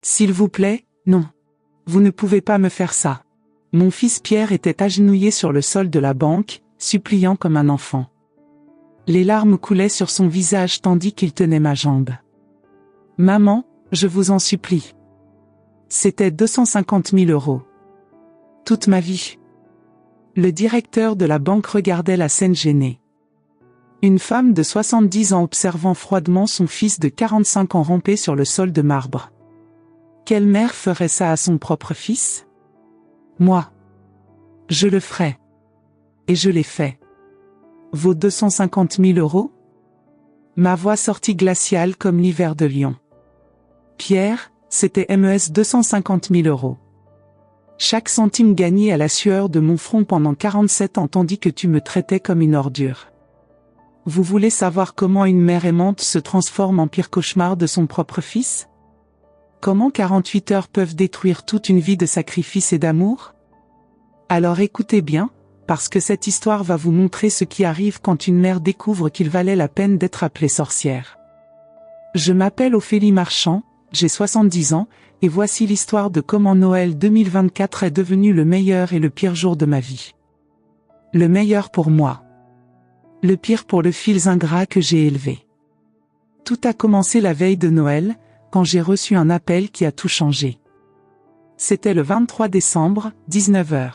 S'il vous plaît, non. Vous ne pouvez pas me faire ça. Mon fils Pierre était agenouillé sur le sol de la banque, suppliant comme un enfant. Les larmes coulaient sur son visage tandis qu'il tenait ma jambe. Maman, je vous en supplie. C'était 250 000 €. Toute ma vie. Le directeur de la banque regardait la scène gêné. Une femme de 70 ans observant froidement son fils de 45 ans ramper sur le sol de marbre. Quelle mère ferait ça à son propre fils? Moi. Je le ferai. Et je l'ai fait. Vos 250 000 €? Ma voix sortit glaciale comme l'hiver de Lyon. Pierre, c'était MES 250 000 €. Chaque centime gagné à la sueur de mon front pendant 47 ans tandis que tu me traitais comme une ordure. Vous voulez savoir comment une mère aimante se transforme en pire cauchemar de son propre fils? Comment 48 heures peuvent détruire toute une vie de sacrifice et d'amour? Alors écoutez bien, parce que cette histoire va vous montrer ce qui arrive quand une mère découvre qu'il valait la peine d'être appelée sorcière. Je m'appelle Ophélie Marchand, j'ai 70 ans, et voici l'histoire de comment Noël 2024 est devenu le meilleur et le pire jour de ma vie. Le meilleur pour moi. Le pire pour le fils ingrat que j'ai élevé. Tout a commencé la veille de Noël, quand j'ai reçu un appel qui a tout changé. C'était le 23 décembre, 19 h.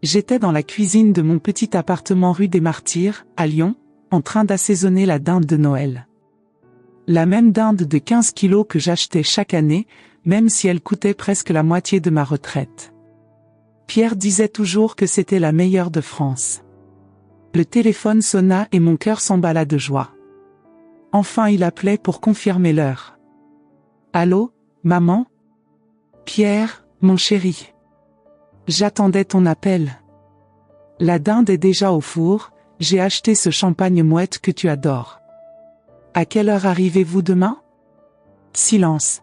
J'étais dans la cuisine de mon petit appartement rue des Martyrs, à Lyon, en train d'assaisonner la dinde de Noël. La même dinde de 15 kilos que j'achetais chaque année, même si elle coûtait presque la moitié de ma retraite. Pierre disait toujours que c'était la meilleure de France. Le téléphone sonna et mon cœur s'emballa de joie. Enfin il appelait pour confirmer l'heure. Allô, maman? Pierre, mon chéri. J'attendais ton appel. La dinde est déjà au four, j'ai acheté ce champagne mouette que tu adores. À quelle heure arrivez-vous demain? Silence.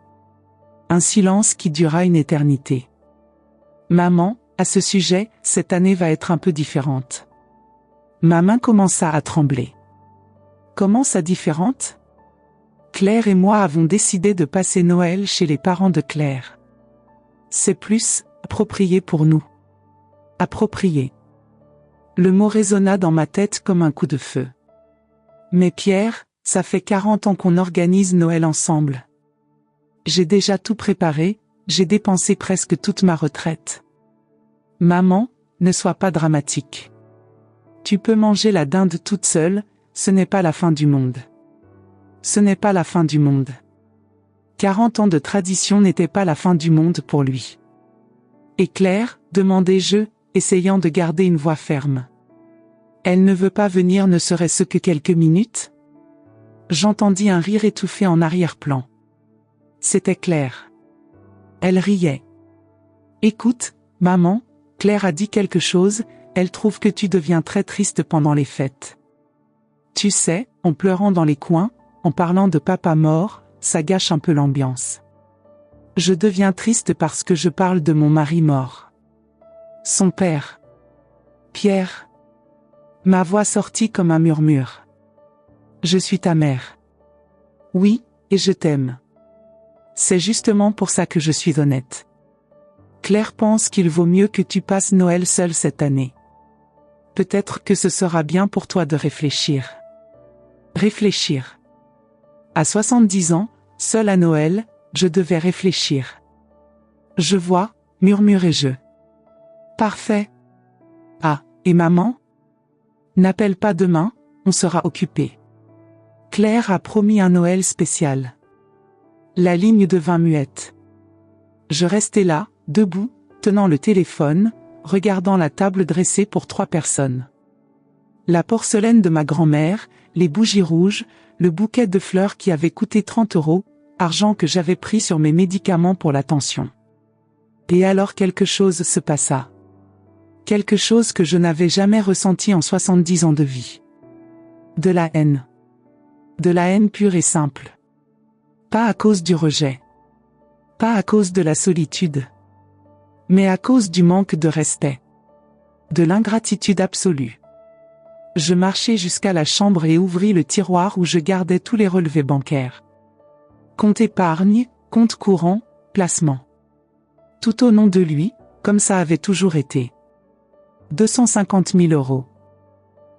Un silence qui dura une éternité. Maman, à ce sujet, cette année va être un peu différente. Ma main commença à trembler. Comment ça différente? Claire et moi avons décidé de passer Noël chez les parents de Claire. C'est plus approprié pour nous. Approprié. Le mot résonna dans ma tête comme un coup de feu. Mais Pierre, ça fait 40 ans qu'on organise Noël ensemble. J'ai déjà tout préparé, j'ai dépensé presque toute ma retraite. Maman, ne sois pas dramatique. Tu peux manger la dinde toute seule, ce n'est pas la fin du monde. Ce n'est pas la fin du monde. 40 ans de tradition n'étaient pas la fin du monde pour lui. Et Claire, demandai-je, essayant de garder une voix ferme. Elle ne veut pas venir ne serait-ce que quelques minutes? J'entendis un rire étouffé en arrière-plan. C'était Claire. Elle riait. Écoute, maman, Claire a dit quelque chose, elle trouve que tu deviens très triste pendant les fêtes. Tu sais, en pleurant dans les coins, en parlant de papa mort, ça gâche un peu l'ambiance. Je deviens triste parce que je parle de mon mari mort. Son père. Pierre. Ma voix sortit comme un murmure. Je suis ta mère. Oui, et je t'aime. C'est justement pour ça que je suis honnête. Claire pense qu'il vaut mieux que tu passes Noël seule cette année. Peut-être que ce sera bien pour toi de réfléchir. Réfléchir. À 70 ans, seule à Noël, je devais réfléchir. Je vois, murmurai-je. Parfait. Ah, et maman? N'appelle pas demain, on sera occupé. Claire a promis un Noël spécial. La ligne devint muette. Je restai là, debout, tenant le téléphone, regardant la table dressée pour 3 personnes. La porcelaine de ma grand-mère, les bougies rouges, le bouquet de fleurs qui avait coûté 30 €, argent que j'avais pris sur mes médicaments pour la tension. Et alors quelque chose se passa. Quelque chose que je n'avais jamais ressenti en 70 ans de vie. De la haine. De la haine pure et simple. Pas à cause du rejet. Pas à cause de la solitude. Mais à cause du manque de respect. De l'ingratitude absolue. Je marchai jusqu'à la chambre et ouvris le tiroir où je gardais tous les relevés bancaires. Compte épargne, compte courant, placement. Tout au nom de lui, comme ça avait toujours été. 250 000 €.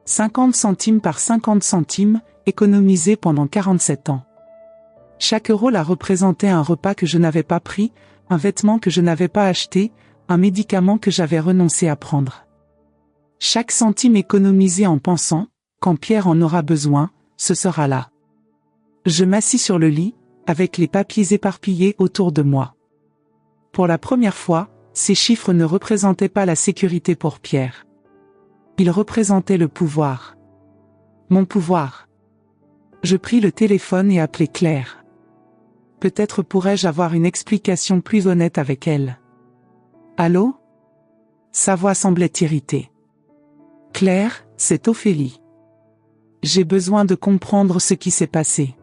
50 centimes par 50 centimes, économisés pendant 47 ans. Chaque euro là représentait un repas que je n'avais pas pris, un vêtement que je n'avais pas acheté, un médicament que j'avais renoncé à prendre. Chaque centime économisé en pensant, quand Pierre en aura besoin, ce sera là. Je m'assis sur le lit, avec les papiers éparpillés autour de moi. Pour la première fois, ces chiffres ne représentaient pas la sécurité pour Pierre. Ils représentaient le pouvoir. Mon pouvoir. Je pris le téléphone et appelai Claire. Peut-être pourrais-je avoir une explication plus honnête avec elle. Allô? Sa voix semblait irritée. Claire, c'est Ophélie. J'ai besoin de comprendre ce qui s'est passé.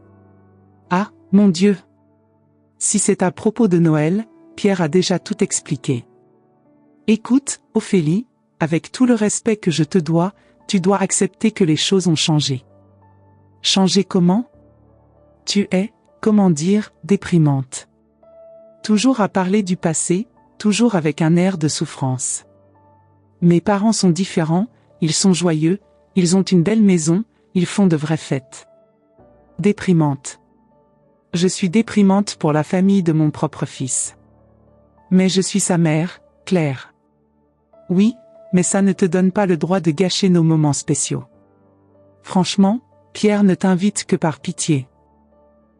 Ah, mon Dieu! Si c'est à propos de Noël, Pierre a déjà tout expliqué. Écoute, Ophélie, avec tout le respect que je te dois, tu dois accepter que les choses ont changé. Changé comment? Tu es, comment dire, déprimante. Toujours à parler du passé, toujours avec un air de souffrance. Mes parents sont différents, ils sont joyeux, ils ont une belle maison, ils font de vraies fêtes. Déprimante. Je suis déprimante pour la famille de mon propre fils. Mais je suis sa mère, Claire. Oui, mais ça ne te donne pas le droit de gâcher nos moments spéciaux. Franchement, Pierre ne t'invite que par pitié.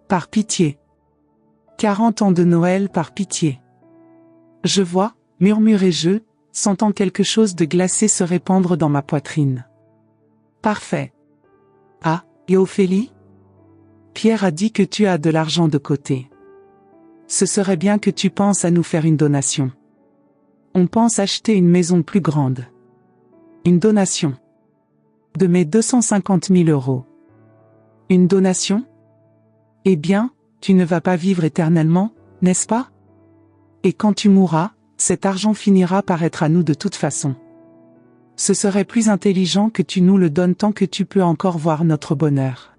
Par pitié. 40 ans de Noël par pitié. Je vois, murmurai-je, sentant quelque chose de glacé se répandre dans ma poitrine. Parfait. Ah, et Ophélie? Pierre a dit que tu as de l'argent de côté. Ce serait bien que tu penses à nous faire une donation. On pense acheter une maison plus grande. Une donation. De mes 250 000 €. Une donation? Eh bien, tu ne vas pas vivre éternellement, n'est-ce pas? Et quand tu mourras, cet argent finira par être à nous de toute façon. Ce serait plus intelligent que tu nous le donnes tant que tu peux encore voir notre bonheur.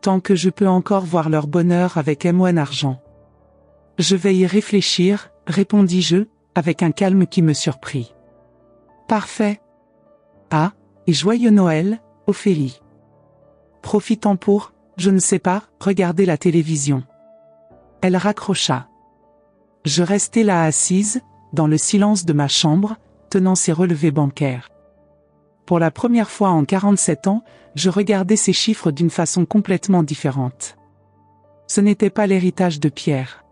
Tant que je peux encore voir leur bonheur avec MON argent. Je vais y réfléchir, répondis-je, avec un calme qui me surprit. Parfait. Ah, et joyeux Noël, Ophélie. Profitant pour, je ne sais pas, regarder la télévision. Elle raccrocha. Je restai là assise, dans le silence de ma chambre, tenant ses relevés bancaires. Pour la première fois en 47 ans, je regardais ces chiffres d'une façon complètement différente. Ce n'était pas l'héritage de Pierre.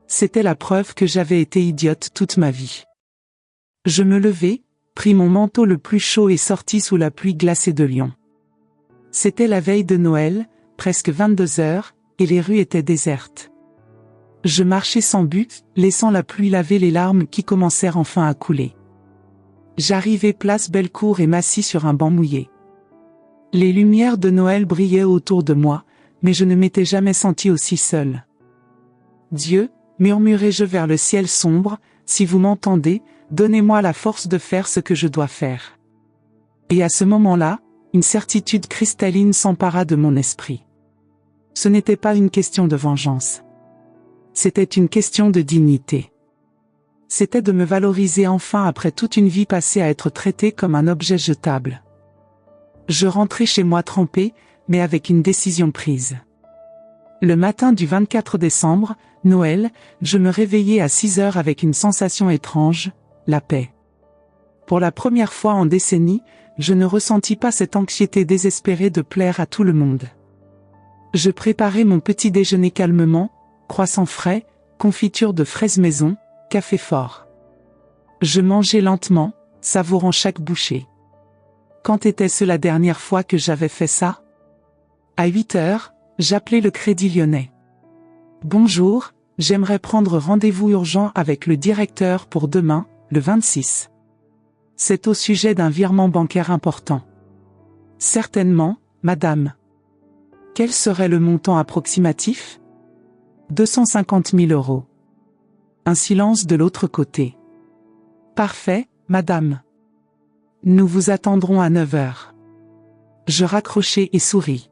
C'était la preuve que j'avais été idiote toute ma vie. Je me levai, pris mon manteau le plus chaud et sortis sous la pluie glacée de Lyon. C'était la veille de Noël, presque 22 heures, et les rues étaient désertes. Je marchais sans but, laissant la pluie laver les larmes qui commencèrent enfin à couler. J'arrivai place Bellecour et m'assis sur un banc mouillé. Les lumières de Noël brillaient autour de moi, mais je ne m'étais jamais senti aussi seul. Dieu, murmurai-je vers le ciel sombre, si vous m'entendez, donnez-moi la force de faire ce que je dois faire. Et à ce moment-là, une certitude cristalline s'empara de mon esprit. Ce n'était pas une question de vengeance. C'était une question de dignité. C'était de me valoriser enfin après toute une vie passée à être traité comme un objet jetable. Je rentrai chez moi trempé, mais avec une décision prise. Le matin du 24 décembre, Noël, je me réveillai à 6 heures avec une sensation étrange, la paix. Pour la première fois en décennies, je ne ressentis pas cette anxiété désespérée de plaire à tout le monde. Je préparai mon petit déjeuner calmement, croissants frais, confiture de fraises maison, café fort. Je mangeais lentement, savourant chaque bouchée. Quand était-ce la dernière fois que j'avais fait ça? À 8 heures, j'appelai le Crédit Lyonnais. Bonjour, j'aimerais prendre rendez-vous urgent avec le directeur pour demain, le 26. C'est au sujet d'un virement bancaire important. Certainement, madame. Quel serait le montant approximatif? 250 000 €. Un silence de l'autre côté. Parfait, madame. Nous vous attendrons à 9 heures. Je raccrochai et souris.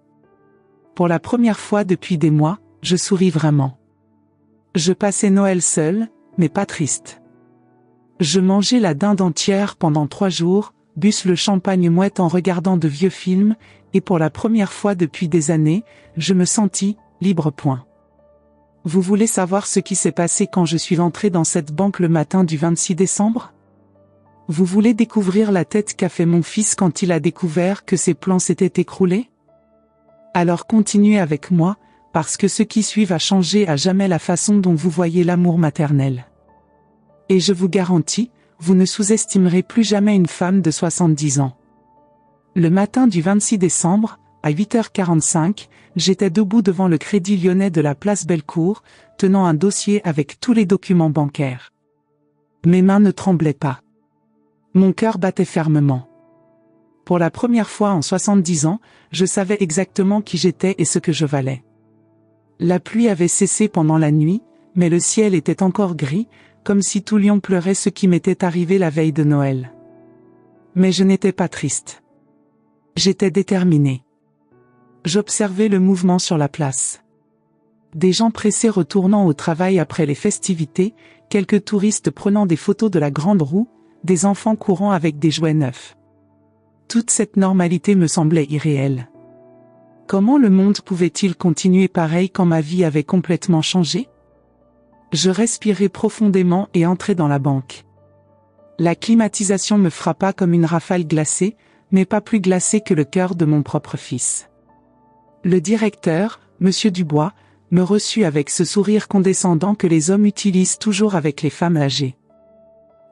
Pour la première fois depuis des mois, je souris vraiment. Je passais Noël seul, mais pas triste. Je mangeais la dinde entière pendant 3 jours, bus le champagne mouette en regardant de vieux films, et pour la première fois depuis des années, je me sentis libre. Vous voulez savoir ce qui s'est passé quand je suis entré dans cette banque le matin du 26 décembre? Vous voulez découvrir la tête qu'a fait mon fils quand il a découvert que ses plans s'étaient écroulés? Alors continuez avec moi, parce que ce qui suit va changer à jamais la façon dont vous voyez l'amour maternel. Et je vous garantis, vous ne sous-estimerez plus jamais une femme de 70 ans. Le matin du 26 décembre, à 8h45, j'étais debout devant le Crédit Lyonnais de la place Bellecour, tenant un dossier avec tous les documents bancaires. Mes mains ne tremblaient pas. Mon cœur battait fermement. Pour la première fois en 70 ans, je savais exactement qui j'étais et ce que je valais. La pluie avait cessé pendant la nuit, mais le ciel était encore gris, comme si tout Lyon pleurait ce qui m'était arrivé la veille de Noël. Mais je n'étais pas triste. J'étais déterminé. J'observais le mouvement sur la place. Des gens pressés retournant au travail après les festivités, quelques touristes prenant des photos de la grande roue, des enfants courant avec des jouets neufs. Toute cette normalité me semblait irréelle. Comment le monde pouvait-il continuer pareil quand ma vie avait complètement changé? Je respirai profondément et entrai dans la banque. La climatisation me frappa comme une rafale glacée, mais pas plus glacée que le cœur de mon propre fils. Le directeur, Monsieur Dubois, me reçut avec ce sourire condescendant que les hommes utilisent toujours avec les femmes âgées.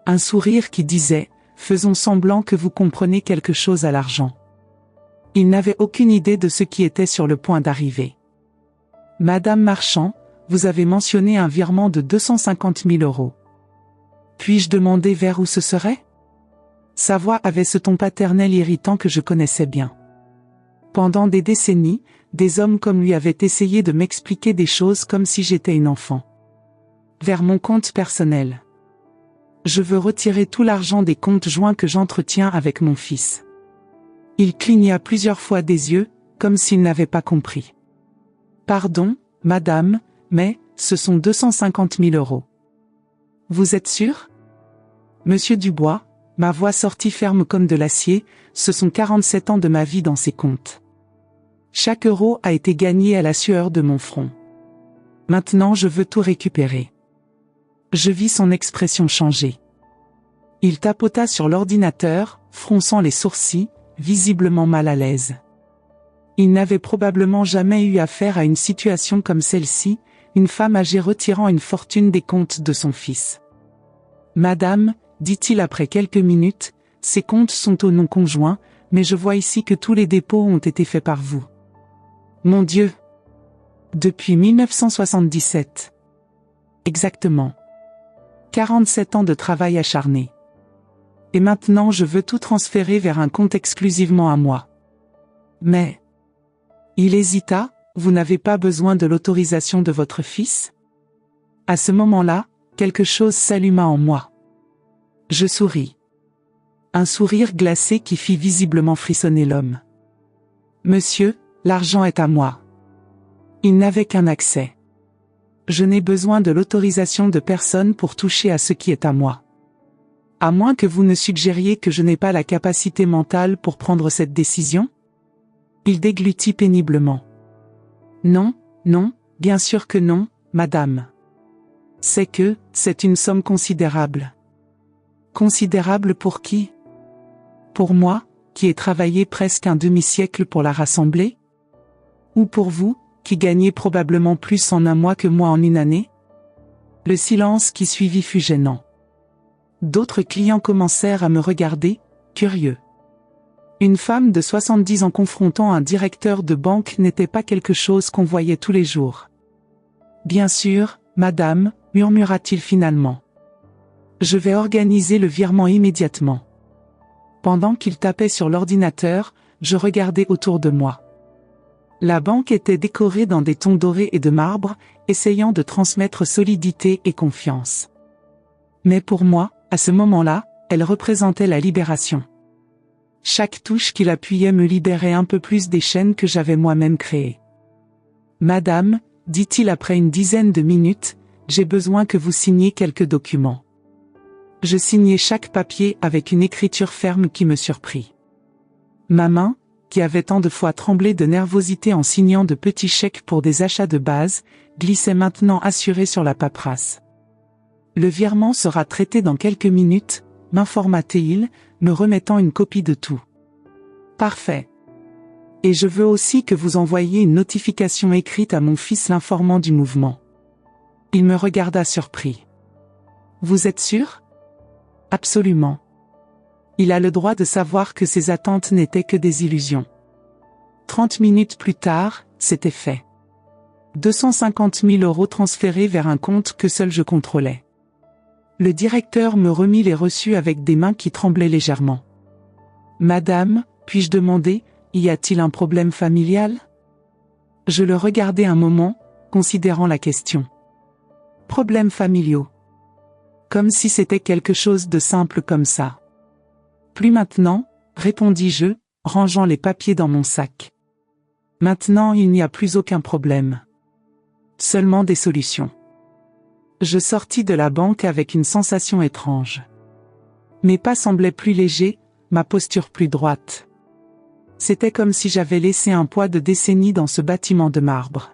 Un sourire qui disait « Faisons semblant que vous comprenez quelque chose à l'argent ». Il n'avait aucune idée de ce qui était sur le point d'arriver. « Madame Marchand, vous avez mentionné un virement de 250 000 €. Puis-je demander vers où ce serait ?» Sa voix avait ce ton paternel irritant que je connaissais bien. Pendant des décennies, des hommes comme lui avaient essayé de m'expliquer des choses comme si j'étais une enfant. Vers mon compte personnel. Je veux retirer tout l'argent des comptes joints que j'entretiens avec mon fils. Il cligna plusieurs fois des yeux, comme s'il n'avait pas compris. Pardon, madame, mais, ce sont 250 000 €. Vous êtes sûr? Monsieur Dubois, ma voix sortit ferme comme de l'acier, ce sont 47 ans de ma vie dans ces comptes. Chaque euro a été gagné à la sueur de mon front. Maintenant je veux tout récupérer. Je vis son expression changer. Il tapota sur l'ordinateur, fronçant les sourcils, visiblement mal à l'aise. Il n'avait probablement jamais eu affaire à une situation comme celle-ci, une femme âgée retirant une fortune des comptes de son fils. « Madame, dit-il après quelques minutes, ces comptes sont au nom conjoint, mais je vois ici que tous les dépôts ont été faits par vous. » Mon Dieu! Depuis 1977. Exactement. 47 ans de travail acharné. Et maintenant je veux tout transférer vers un compte exclusivement à moi. Mais... Il hésita, vous n'avez pas besoin de l'autorisation de votre fils? À ce moment-là, quelque chose s'alluma en moi. Je souris. Un sourire glacé qui fit visiblement frissonner l'homme. Monsieur, l'argent est à moi. Il n'avait qu'un accès. Je n'ai besoin de l'autorisation de personne pour toucher à ce qui est à moi. À moins que vous ne suggériez que je n'ai pas la capacité mentale pour prendre cette décision? Il déglutit péniblement. Non, non, bien sûr que non, madame. C'est une somme considérable. Considérable pour qui? Pour moi, qui ai travaillé presque un demi-siècle pour la rassembler? Ou pour vous, qui gagnez probablement plus en un mois que moi en une année? Le silence qui suivit fut gênant. D'autres clients commencèrent à me regarder, curieux. Une femme de 70 ans confrontant un directeur de banque n'était pas quelque chose qu'on voyait tous les jours. Bien sûr, madame, murmura-t-il finalement. Je vais organiser le virement immédiatement. Pendant qu'il tapait sur l'ordinateur, je regardais autour de moi. La banque était décorée dans des tons dorés et de marbre, essayant de transmettre solidité et confiance. Mais pour moi, à ce moment-là, elle représentait la libération. Chaque touche qu'il appuyait me libérait un peu plus des chaînes que j'avais moi-même créées. « Madame, dit-il après une dizaine de minutes, j'ai besoin que vous signiez quelques documents. » Je signai chaque papier avec une écriture ferme qui me surprit. Ma main, qui avait tant de fois tremblé de nervosité en signant de petits chèques pour des achats de base, glissait maintenant assurée sur la paperasse. « Le virement sera traité dans quelques minutes », m'informa-t-il, me remettant une copie de tout. « Parfait. Et je veux aussi que vous envoyiez une notification écrite à mon fils l'informant du mouvement. » Il me regarda surpris. « Vous êtes sûr ? » »« Absolument. Il a le droit de savoir que ses attentes n'étaient que des illusions. » 30 minutes plus tard, c'était fait. 250 000 € transférés vers un compte que seul je contrôlais. Le directeur me remit les reçus avec des mains qui tremblaient légèrement. « Madame, puis-je demander, y a-t-il un problème familial ?» Je le regardai un moment, considérant la question. « Problèmes familiaux. » Comme si c'était quelque chose de simple comme ça. « Plus maintenant, » répondis-je, rangeant les papiers dans mon sac. « Maintenant il n'y a plus aucun problème. Seulement des solutions. » Je sortis de la banque avec une sensation étrange. Mes pas semblaient plus légers, ma posture plus droite. C'était comme si j'avais laissé un poids de décennies dans ce bâtiment de marbre.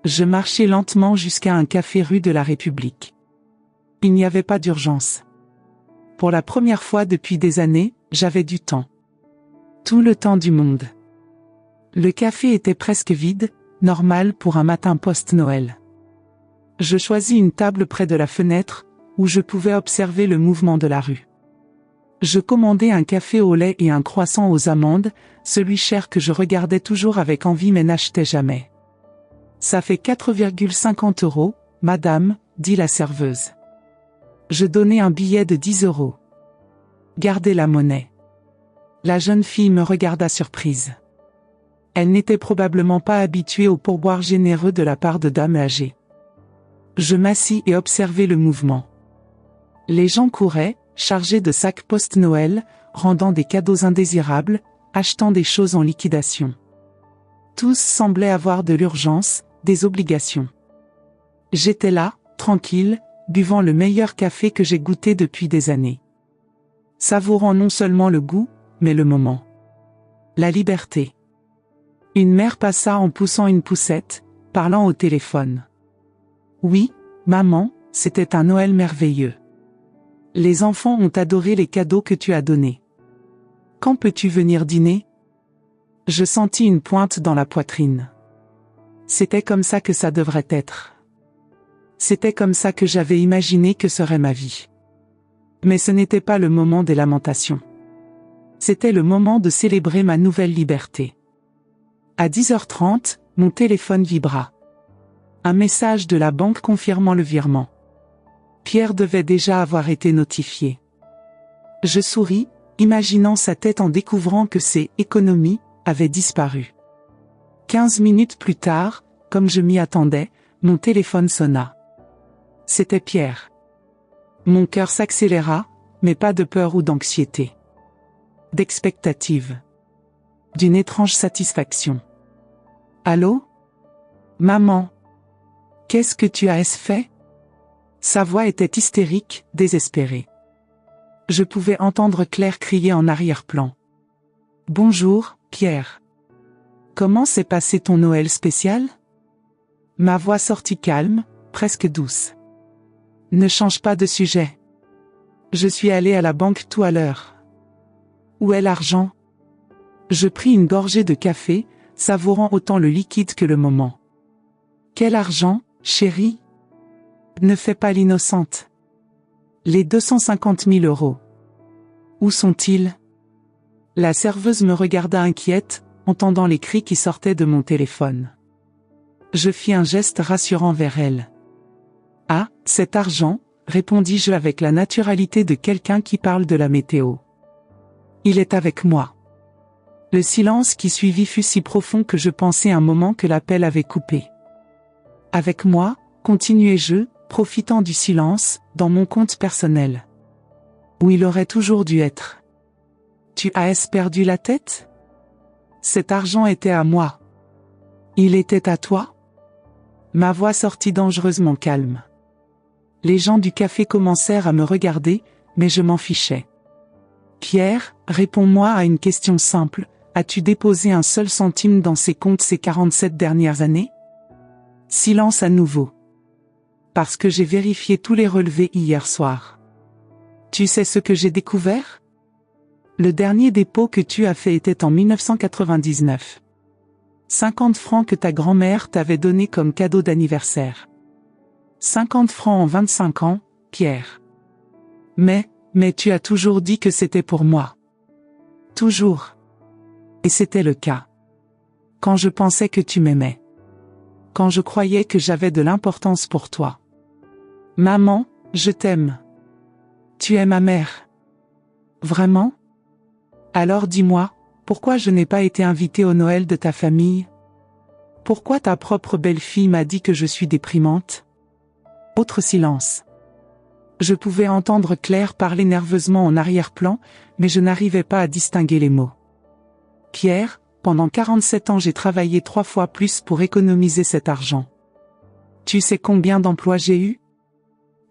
Je marchai lentement jusqu'à un café rue de la République. Il n'y avait pas d'urgence. Pour la première fois depuis des années, j'avais du temps. Tout le temps du monde. Le café était presque vide, normal pour un matin post-Noël. Je choisis une table près de la fenêtre, où je pouvais observer le mouvement de la rue. Je commandai un café au lait et un croissant aux amandes, celui cher que je regardais toujours avec envie mais n'achetais jamais. « Ça fait 4,50 €, madame, » dit la serveuse. Je donnai un billet de 10 €. Gardez la monnaie. La jeune fille me regarda surprise. Elle n'était probablement pas habituée aux pourboires généreux de la part de dames âgées. Je m'assis et observai le mouvement. Les gens couraient, chargés de sacs post-Noël, rendant des cadeaux indésirables, achetant des choses en liquidation. Tous semblaient avoir de l'urgence, des obligations. J'étais là, tranquille, buvant le meilleur café que j'ai goûté depuis des années. Savourant non seulement le goût, mais le moment. La liberté. Une mère passa en poussant une poussette, parlant au téléphone. « Oui, maman, c'était un Noël merveilleux. Les enfants ont adoré les cadeaux que tu as donnés. Quand peux-tu venir dîner ?» Je sentis une pointe dans la poitrine. C'était comme ça que ça devrait être. C'était comme ça que j'avais imaginé que serait ma vie. Mais ce n'était pas le moment des lamentations. C'était le moment de célébrer ma nouvelle liberté. À 10h30, mon téléphone vibra. Un message de la banque confirmant le virement. Pierre devait déjà avoir été notifié. Je souris, imaginant sa tête en découvrant que ses « économies » avaient disparu. 15 minutes plus tard, comme je m'y attendais, mon téléphone sonna. C'était Pierre. Mon cœur s'accéléra, mais pas de peur ou d'anxiété. D'expectative. D'une étrange satisfaction. « Allô ? Maman ? Qu'est-ce que tu as fait ?» Sa voix était hystérique, désespérée. Je pouvais entendre Claire crier en arrière-plan. « Bonjour, Pierre. Comment s'est passé ton Noël spécial ?» Ma voix sortit calme, presque douce. « Ne change pas de sujet. Je suis allé à la banque tout à l'heure. » « Où est l'argent ?» Je pris une gorgée de café, savourant autant le liquide que le moment. « Quel argent, chérie ? Ne fais pas l'innocente. Les 250 000 €. Où sont-ils ?» La serveuse me regarda inquiète, entendant les cris qui sortaient de mon téléphone. Je fis un geste rassurant vers elle. « Ah, cet argent, » répondis-je avec la naturalité de quelqu'un qui parle de la météo. « Il est avec moi. » Le silence qui suivit fut si profond que je pensai un moment que l'appel avait coupé. « Avec moi » continuai-je, profitant du silence, dans mon compte personnel. Où il aurait toujours dû être. « Tu as perdu la tête ? Cet argent était à moi. Il était à toi ? » Ma voix sortit dangereusement calme. Les gens du café commencèrent à me regarder, mais je m'en fichais. Pierre, réponds-moi à une question simple. As-tu déposé un seul centime dans ces comptes ces 47 dernières années? Silence à nouveau. Parce que j'ai vérifié tous les relevés hier soir. Tu sais ce que j'ai découvert? Le dernier dépôt que tu as fait était en 1999. 50 francs que ta grand-mère t'avait donné comme cadeau d'anniversaire. 50 francs en 25 ans, Pierre. Mais tu as toujours dit que c'était pour moi. Toujours. Et c'était le cas. Quand je pensais que tu m'aimais. Quand je croyais que j'avais de l'importance pour toi. Maman, je t'aime. Tu es ma mère. Vraiment? Alors dis-moi, pourquoi je n'ai pas été invitée au Noël de ta famille? Pourquoi ta propre belle-fille m'a dit que je suis déprimante? Autre silence. Je pouvais entendre Claire parler nerveusement en arrière-plan, mais je n'arrivais pas à distinguer les mots. Pierre, pendant 47 ans j'ai travaillé 3 fois plus pour économiser cet argent. Tu sais combien d'emplois j'ai eu?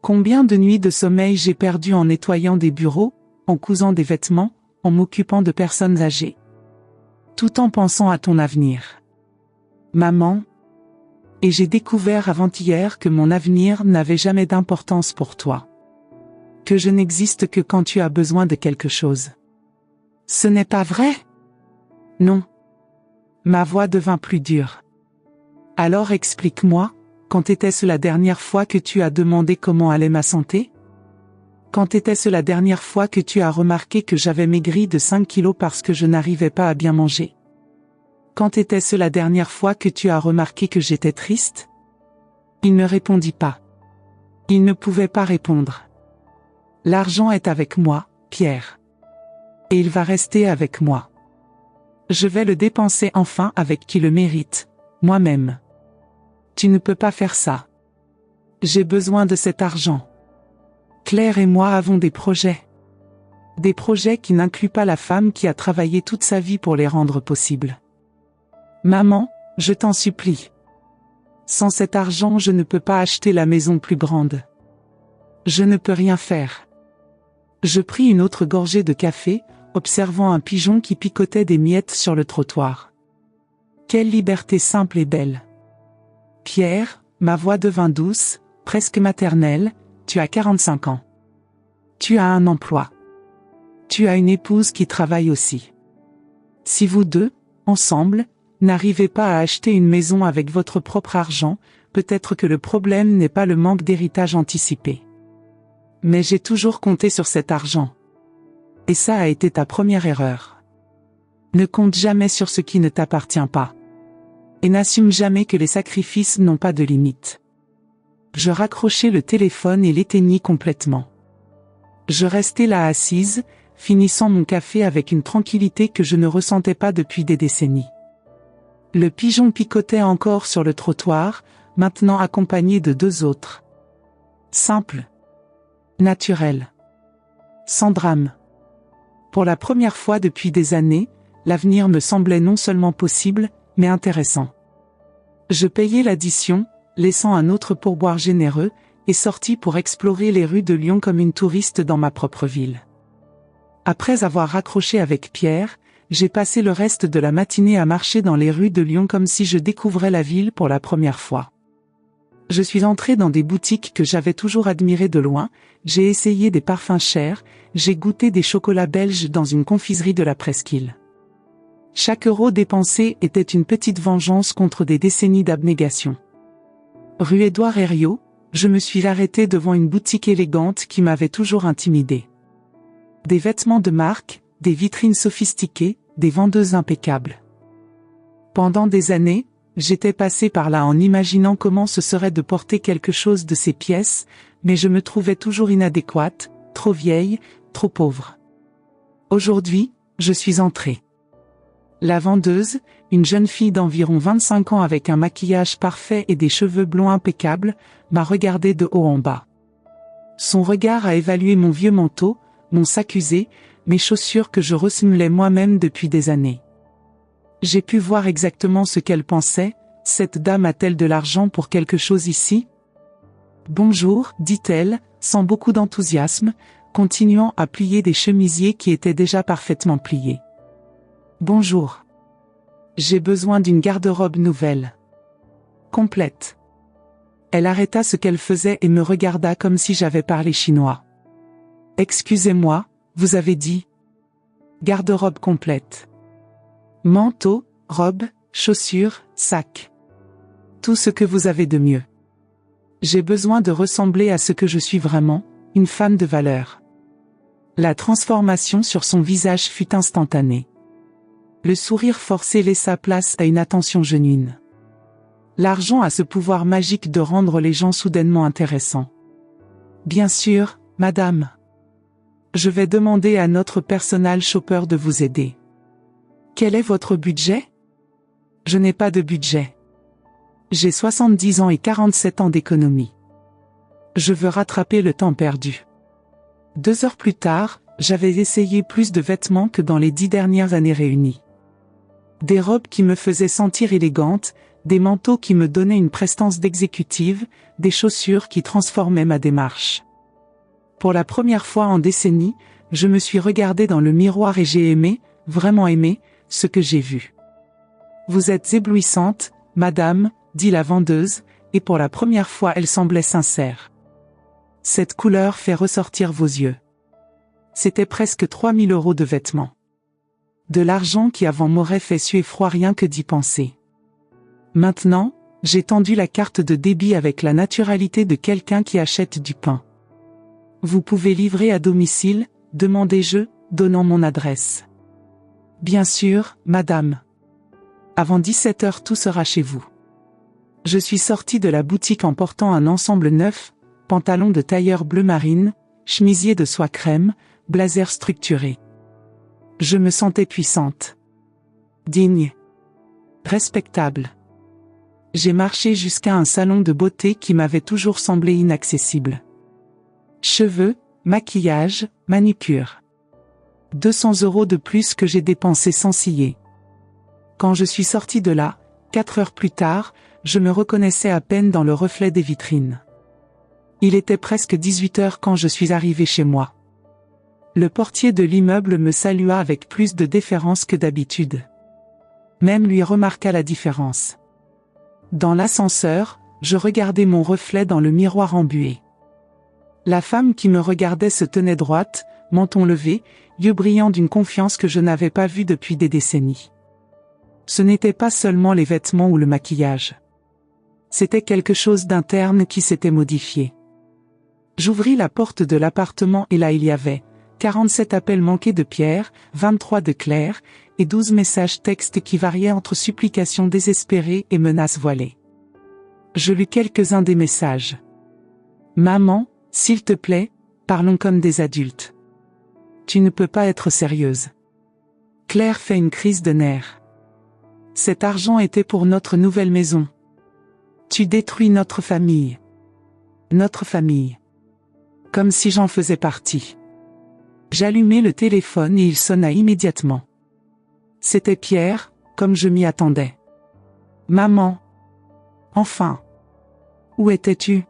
Combien de nuits de sommeil j'ai perdu en nettoyant des bureaux, en cousant des vêtements, en m'occupant de personnes âgées. Tout en pensant à ton avenir. Maman. Et j'ai découvert avant-hier que mon avenir n'avait jamais d'importance pour toi. Que je n'existe que quand tu as besoin de quelque chose. Ce n'est pas vrai? Non. Ma voix devint plus dure. Alors explique-moi, quand était-ce la dernière fois que tu as demandé comment allait ma santé? Quand était-ce la dernière fois que tu as remarqué que j'avais maigri de 5 kilos parce que je n'arrivais pas à bien manger? Quand était-ce la dernière fois que tu as remarqué que j'étais triste? Il ne répondit pas. Il ne pouvait pas répondre. L'argent est avec moi, Pierre. Et il va rester avec moi. Je vais le dépenser enfin avec qui le mérite, moi-même. Tu ne peux pas faire ça. J'ai besoin de cet argent. Claire et moi avons des projets. Des projets qui n'incluent pas la femme qui a travaillé toute sa vie pour les rendre possibles. Maman, je t'en supplie. Sans cet argent, je ne peux pas acheter la maison plus grande. Je ne peux rien faire. Je pris une autre gorgée de café, observant un pigeon qui picotait des miettes sur le trottoir. Quelle liberté simple et belle. Pierre, ma voix devint douce, presque maternelle, tu as 45 ans. Tu as un emploi. Tu as une épouse qui travaille aussi. Si vous deux, ensemble, n'arrivez pas à acheter une maison avec votre propre argent, peut-être que le problème n'est pas le manque d'héritage anticipé. Mais j'ai toujours compté sur cet argent. Et ça a été ta première erreur. Ne compte jamais sur ce qui ne t'appartient pas. Et n'assume jamais que les sacrifices n'ont pas de limite. Je raccrochai le téléphone et l'éteignis complètement. Je restai là assise, finissant mon café avec une tranquillité que je ne ressentais pas depuis des décennies. Le pigeon picotait encore sur le trottoir, maintenant accompagné de 2 autres. Simple. Naturel. Sans drame. Pour la première fois depuis des années, l'avenir me semblait non seulement possible, mais intéressant. Je payai l'addition, laissant un autre pourboire généreux, et sortis pour explorer les rues de Lyon comme une touriste dans ma propre ville. Après avoir raccroché avec Pierre, j'ai passé le reste de la matinée à marcher dans les rues de Lyon comme si je découvrais la ville pour la première fois. Je suis entré dans des boutiques que j'avais toujours admirées de loin, j'ai essayé des parfums chers, j'ai goûté des chocolats belges dans une confiserie de la Presqu'île. Chaque euro dépensé était une petite vengeance contre des décennies d'abnégation. Rue Édouard Herriot, je me suis arrêté devant une boutique élégante qui m'avait toujours intimidé. Des vêtements de marque, des vitrines sophistiquées, des vendeuses impeccables. Pendant des années, j'étais passé par là en imaginant comment ce serait de porter quelque chose de ces pièces, mais je me trouvais toujours inadéquate, trop vieille, trop pauvre. Aujourd'hui, je suis entrée. La vendeuse, une jeune fille d'environ 25 ans avec un maquillage parfait et des cheveux blonds impeccables, m'a regardé de haut en bas. Son regard a évalué mon vieux manteau, mon sac usé, mes chaussures que je ressemelais moi-même depuis des années. J'ai pu voir exactement ce qu'elle pensait. Cette dame a-t-elle de l'argent pour quelque chose ici? Bonjour, dit-elle, sans beaucoup d'enthousiasme, continuant à plier des chemisiers qui étaient déjà parfaitement pliés. Bonjour. J'ai besoin d'une garde-robe nouvelle. Complète. Elle arrêta ce qu'elle faisait et me regarda comme si j'avais parlé chinois. Excusez-moi, vous avez dit. Garde-robe complète. Manteau, robe, chaussures, sac. Tout ce que vous avez de mieux. J'ai besoin de ressembler à ce que je suis vraiment, une femme de valeur. La transformation sur son visage fut instantanée. Le sourire forcé laissa place à une attention genuine. L'argent a ce pouvoir magique de rendre les gens soudainement intéressants. Bien sûr, madame. Je vais demander à notre personal shopper de vous aider. Quel est votre budget? Je n'ai pas de budget. J'ai 70 ans et 47 ans d'économie. Je veux rattraper le temps perdu. 2 heures plus tard, j'avais essayé plus de vêtements que dans les 10 dernières années réunies. Des robes qui me faisaient sentir élégante, des manteaux qui me donnaient une prestance d'exécutive, des chaussures qui transformaient ma démarche. Pour la première fois en décennies, je me suis regardé dans le miroir et j'ai aimé, vraiment aimé, ce que j'ai vu. Vous êtes éblouissante, madame, dit la vendeuse, et pour la première fois elle semblait sincère. Cette couleur fait ressortir vos yeux. C'était presque 3000 € de vêtements. De l'argent qui avant m'aurait fait suer froid rien que d'y penser. Maintenant, j'ai tendu la carte de débit avec la naturalité de quelqu'un qui achète du pain. Vous pouvez livrer à domicile, demandai-je, donnant mon adresse. Bien sûr, madame. Avant 17 heures tout sera chez vous. Je suis sorti de la boutique en portant un ensemble neuf, pantalon de tailleur bleu marine, chemisier de soie crème, blazer structuré. Je me sentais puissante. Digne. Respectable. J'ai marché jusqu'à un salon de beauté qui m'avait toujours semblé inaccessible. Cheveux, maquillage, manucure. 200 € de plus que j'ai dépensé sans ciller. Quand je suis sorti de là, 4 heures plus tard, je me reconnaissais à peine dans le reflet des vitrines. Il était presque 18 heures quand je suis arrivé chez moi. Le portier de l'immeuble me salua avec plus de déférence que d'habitude. Même lui remarqua la différence. Dans l'ascenseur, je regardais mon reflet dans le miroir embué. La femme qui me regardait se tenait droite, menton levé, yeux brillants d'une confiance que je n'avais pas vue depuis des décennies. Ce n'était pas seulement les vêtements ou le maquillage. C'était quelque chose d'interne qui s'était modifié. J'ouvris la porte de l'appartement et là il y avait 47 appels manqués de Pierre, 23 de Claire, et 12 messages textes qui variaient entre supplications désespérées et menaces voilées. Je lus quelques-uns des messages. Maman, s'il te plaît, parlons comme des adultes. Tu ne peux pas être sérieuse. Claire fait une crise de nerfs. Cet argent était pour notre nouvelle maison. Tu détruis notre famille. Notre famille. Comme si j'en faisais partie. J'allumai le téléphone et il sonna immédiatement. C'était Pierre, comme je m'y attendais. Maman. Enfin. Où étais-tu?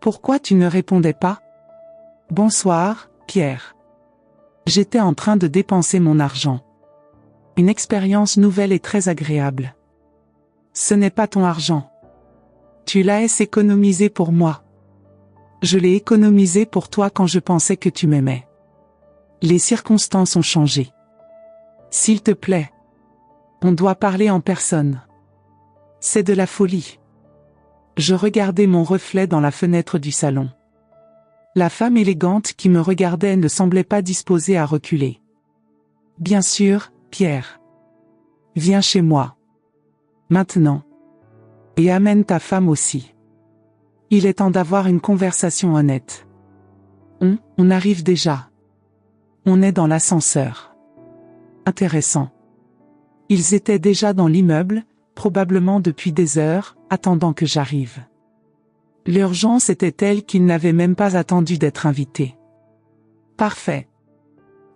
Pourquoi tu ne répondais pas? Bonsoir, Pierre. J'étais en train de dépenser mon argent. Une expérience nouvelle et très agréable. Ce n'est pas ton argent. Tu l'as économisé pour moi. Je l'ai économisé pour toi quand je pensais que tu m'aimais. Les circonstances ont changé. S'il te plaît. On doit parler en personne. C'est de la folie. Je regardais mon reflet dans la fenêtre du salon. La femme élégante qui me regardait ne semblait pas disposée à reculer. Bien sûr, Pierre. Viens chez moi. Maintenant. Et amène ta femme aussi. Il est temps d'avoir une conversation honnête. On arrive déjà. On est dans l'ascenseur. Intéressant. Ils étaient déjà dans l'immeuble, probablement depuis des heures, attendant que j'arrive. L'urgence était telle qu'ils n'avaient même pas attendu d'être invités. Parfait.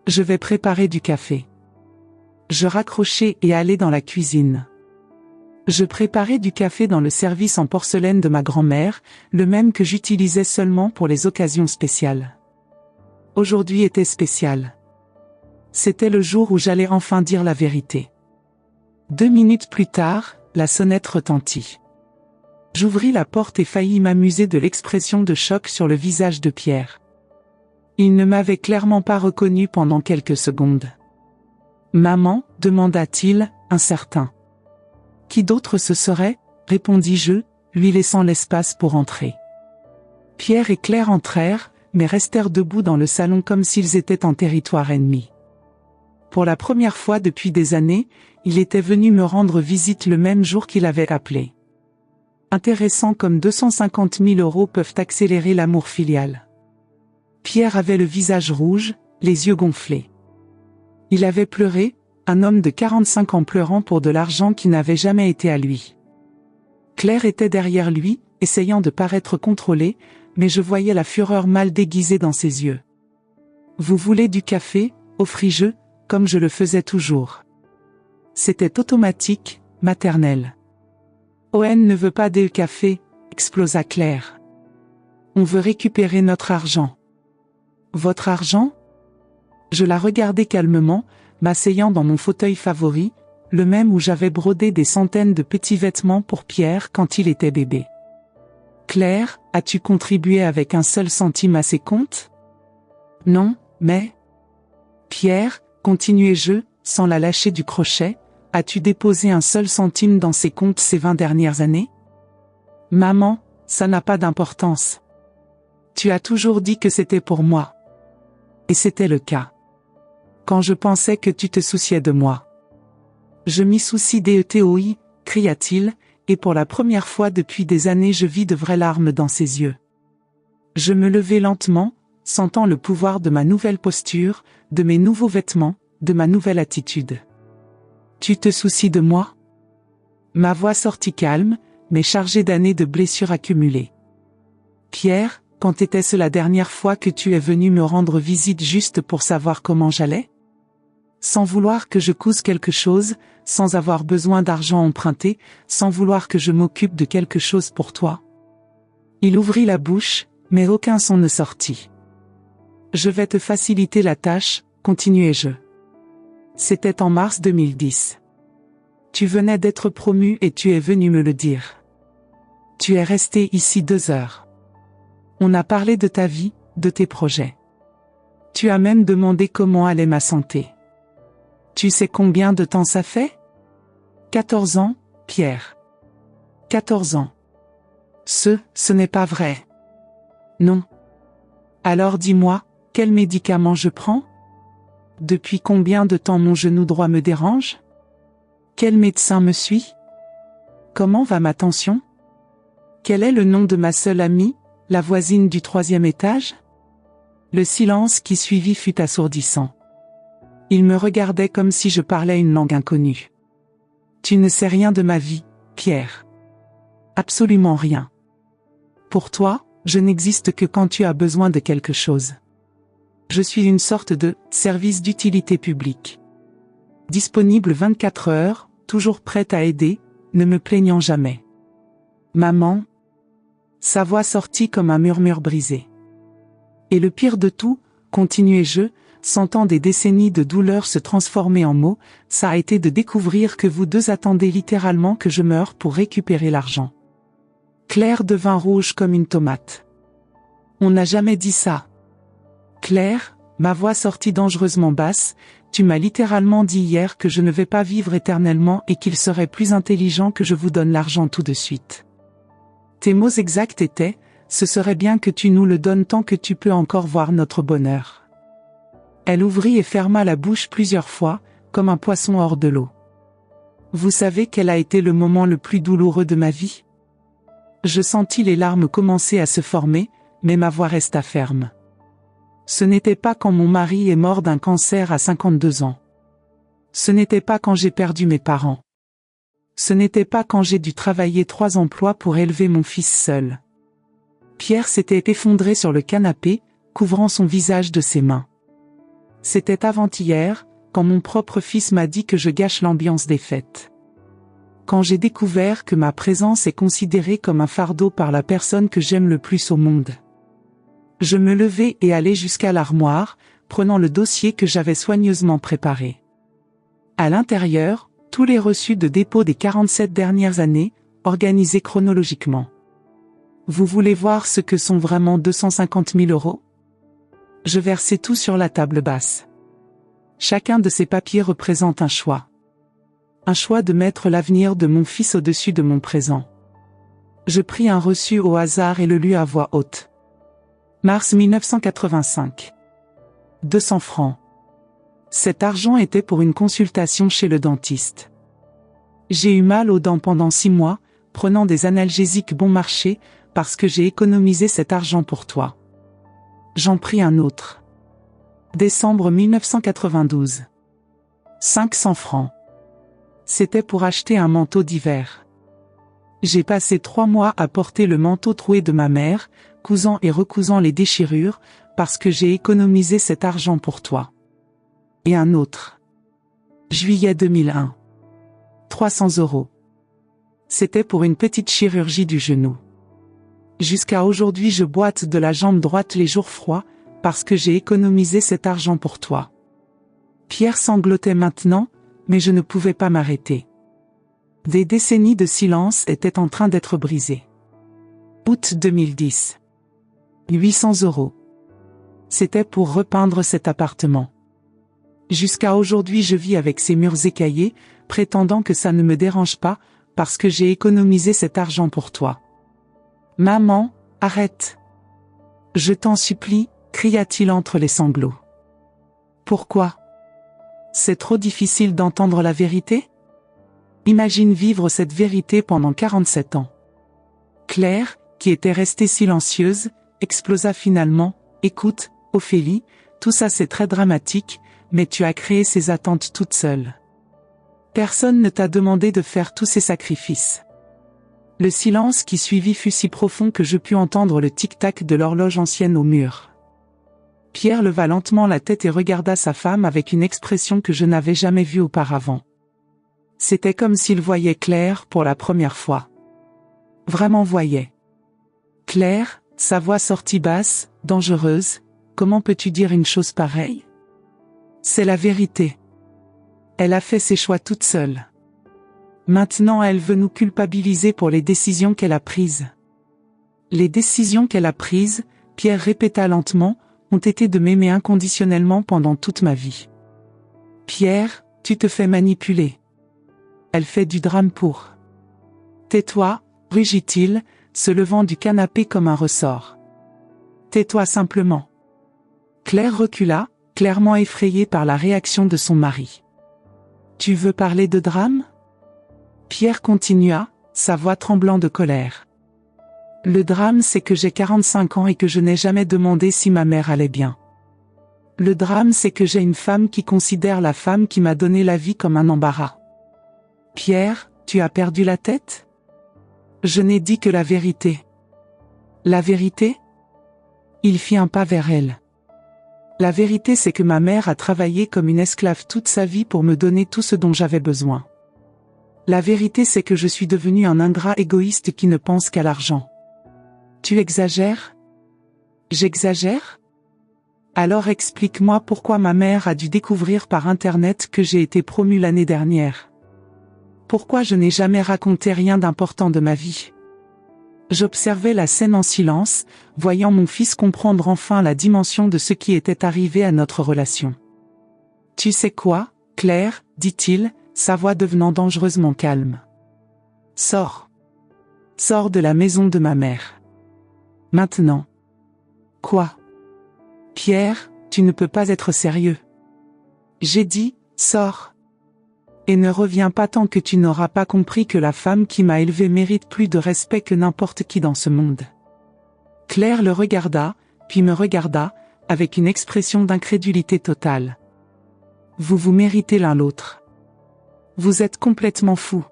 Je vais préparer du café. Je raccrochai et allai dans la cuisine. Je préparais du café dans le service en porcelaine de ma grand-mère, le même que j'utilisais seulement pour les occasions spéciales. Aujourd'hui était spécial. C'était le jour où j'allais enfin dire la vérité. 2 minutes plus tard, la sonnette retentit. J'ouvris la porte et faillis m'amuser de l'expression de choc sur le visage de Pierre. Il ne m'avait clairement pas reconnu pendant quelques secondes. « Maman » demanda-t-il, incertain. « Qui d'autre ce serait » répondis-je, lui laissant l'espace pour entrer. Pierre et Claire entrèrent, mais restèrent debout dans le salon comme s'ils étaient en territoire ennemi. Pour la première fois depuis des années, il était venu me rendre visite le même jour qu'il avait appelé. Intéressant comme 250 000 € peuvent accélérer l'amour filial. Pierre avait le visage rouge, les yeux gonflés. Il avait pleuré, un homme de 45 ans pleurant pour de l'argent qui n'avait jamais été à lui. Claire était derrière lui, essayant de paraître contrôlée, mais je voyais la fureur mal déguisée dans ses yeux. « Vous voulez du café » offris-je, comme je le faisais toujours. C'était automatique, maternel. « On ne veut pas de café » explosa Claire. « On veut récupérer notre argent. » « Votre argent ?» Je la regardais calmement, m'asseyant dans mon fauteuil favori, le même où j'avais brodé des centaines de petits vêtements pour Pierre quand il était bébé. « Claire, as-tu contribué avec un seul centime à ces comptes ? » « Non, mais... » « Pierre, continuai-je, sans la lâcher du crochet, as-tu déposé un seul centime dans ces comptes ces 20 dernières années ? » « Maman, ça n'a pas d'importance. Tu as toujours dit que c'était pour moi. » Et c'était le cas. Quand je pensais que tu te souciais de moi. Je m'y soucie d'ETOI, cria-t-il, et pour la première fois depuis des années je vis de vraies larmes dans ses yeux. Je me levai lentement, sentant le pouvoir de ma nouvelle posture, de mes nouveaux vêtements, de ma nouvelle attitude. Tu te soucies de moi ? Ma voix sortit calme, mais chargée d'années de blessures accumulées. Pierre, quand était-ce la dernière fois que tu es venu me rendre visite juste pour savoir comment j'allais ? Sans vouloir que je couse quelque chose, sans avoir besoin d'argent emprunté, sans vouloir que je m'occupe de quelque chose pour toi. Il ouvrit la bouche, mais aucun son ne sortit. Je vais te faciliter la tâche, continuai-je. C'était en mars 2010. Tu venais d'être promu et tu es venu me le dire. Tu es resté ici 2 heures. On a parlé de ta vie, de tes projets. Tu as même demandé comment allait ma santé. Tu sais combien de temps ça fait ? 14 ans, Pierre. 14 ans. Ce n'est pas vrai. Non. Alors dis-moi, quel médicament je prends ? Depuis combien de temps mon genou droit me dérange ? Quel médecin me suit ? Comment va ma tension ? Quel est le nom de ma seule amie ? La voisine du 3e étage ? Le silence qui suivit fut assourdissant. Il me regardait comme si je parlais une langue inconnue. Tu ne sais rien de ma vie, Pierre. Absolument rien. Pour toi, je n'existe que quand tu as besoin de quelque chose. Je suis une sorte de service d'utilité publique. Disponible 24 heures, toujours prête à aider, ne me plaignant jamais. Maman. Sa voix sortit comme un murmure brisé. Et le pire de tout, continuai-je, sentant des décennies de douleur se transformer en mots, ça a été de découvrir que vous deux attendez littéralement que je meure pour récupérer l'argent. Claire devint rouge comme une tomate. On n'a jamais dit ça. Claire, ma voix sortit dangereusement basse, tu m'as littéralement dit hier que je ne vais pas vivre éternellement et qu'il serait plus intelligent que je vous donne l'argent tout de suite. Tes mots exacts étaient, ce serait bien que tu nous le donnes tant que tu peux encore voir notre bonheur. Elle ouvrit et ferma la bouche plusieurs fois, comme un poisson hors de l'eau. Vous savez quel a été le moment le plus douloureux de ma vie ? Je sentis les larmes commencer à se former, mais ma voix resta ferme. Ce n'était pas quand mon mari est mort d'un cancer à 52 ans. Ce n'était pas quand j'ai perdu mes parents. Ce n'était pas quand j'ai dû travailler 3 emplois pour élever mon fils seul. Pierre s'était effondré sur le canapé, couvrant son visage de ses mains. C'était avant-hier, quand mon propre fils m'a dit que je gâche l'ambiance des fêtes. quand j'ai découvert que ma présence est considérée comme un fardeau par la personne que j'aime le plus au monde. Je me levai et allai jusqu'à l'armoire, prenant le dossier que j'avais soigneusement préparé. À l'intérieur, tous les reçus de dépôt des 47 dernières années, organisés chronologiquement. Vous voulez voir ce que sont vraiment 250 000 €? Je versai tout sur la table basse. Chacun de ces papiers représente un choix. Un choix de mettre l'avenir de mon fils au-dessus de mon présent. Je pris un reçu au hasard et le lus à voix haute. Mars 1985. 200 francs. Cet argent était pour une consultation chez le dentiste. J'ai eu mal aux dents pendant 6 mois, prenant des analgésiques bon marché, parce que j'ai économisé cet argent pour toi. J'en pris un autre. Décembre 1992. 500 francs. C'était pour acheter un manteau d'hiver. J'ai passé 3 mois à porter le manteau troué de ma mère, cousant et recousant les déchirures, parce que j'ai économisé cet argent pour toi. Et un autre. Juillet 2001. 300 €. C'était pour une petite chirurgie du genou. Jusqu'à aujourd'hui je boite de la jambe droite les jours froids, parce que j'ai économisé cet argent pour toi. Pierre sanglotait maintenant, mais je ne pouvais pas m'arrêter. Des décennies de silence étaient en train d'être brisées. Août 2010. 800 €. C'était pour repeindre cet appartement. Jusqu'à aujourd'hui je vis avec ces murs écaillés, prétendant que ça ne me dérange pas, parce que j'ai économisé cet argent pour toi. Maman, arrête. Je t'en supplie, cria-t-il entre les sanglots. Pourquoi? C'est trop difficile d'entendre la vérité? Imagine vivre cette vérité pendant 47 ans. Claire, qui était restée silencieuse, explosa finalement. Écoute, Ophélie, tout ça c'est très dramatique, mais tu as créé ces attentes toute seule. Personne ne t'a demandé de faire tous ces sacrifices. Le silence qui suivit fut si profond que je pus entendre le tic-tac de l'horloge ancienne au mur. Pierre leva lentement la tête et regarda sa femme avec une expression que je n'avais jamais vue auparavant. C'était comme s'il voyait Claire pour la première fois. Vraiment voyait. Claire, sa voix sortit basse, dangereuse, comment peux-tu dire une chose pareille? C'est la vérité. Elle a fait ses choix toute seule. Maintenant elle veut nous culpabiliser pour les décisions qu'elle a prises. Les décisions qu'elle a prises, Pierre répéta lentement, ont été de m'aimer inconditionnellement pendant toute ma vie. Pierre, tu te fais manipuler. Elle fait du drame pour. Tais-toi, rugit-il, se levant du canapé comme un ressort. Tais-toi simplement. Claire recula, clairement effrayée par la réaction de son mari. Tu veux parler de drame? Pierre continua, sa voix tremblant de colère. Le drame c'est que j'ai 45 ans et que je n'ai jamais demandé si ma mère allait bien. Le drame c'est que j'ai une femme qui considère la femme qui m'a donné la vie comme un embarras. Pierre, tu as perdu la tête? Je n'ai dit que la vérité. La vérité? Il fit un pas vers elle. La vérité c'est que ma mère a travaillé comme une esclave toute sa vie pour me donner tout ce dont j'avais besoin. La vérité c'est que je suis devenu un ingrat égoïste qui ne pense qu'à l'argent. Tu exagères? J'exagère? Alors explique-moi pourquoi ma mère a dû découvrir par Internet que j'ai été promu l'année dernière. Pourquoi je n'ai jamais raconté rien d'important de ma vie? J'observais la scène en silence, voyant mon fils comprendre enfin la dimension de ce qui était arrivé à notre relation. Tu sais quoi, Claire, dit-il, sa voix devenant dangereusement calme. Sors. Sors de la maison de ma mère. Maintenant. Quoi? Pierre, tu ne peux pas être sérieux. J'ai dit, sors. Et ne reviens pas tant que tu n'auras pas compris que la femme qui m'a élevé mérite plus de respect que n'importe qui dans ce monde. Claire le regarda, puis me regarda, avec une expression d'incrédulité totale. Vous vous méritez l'un l'autre. Vous êtes complètement fou.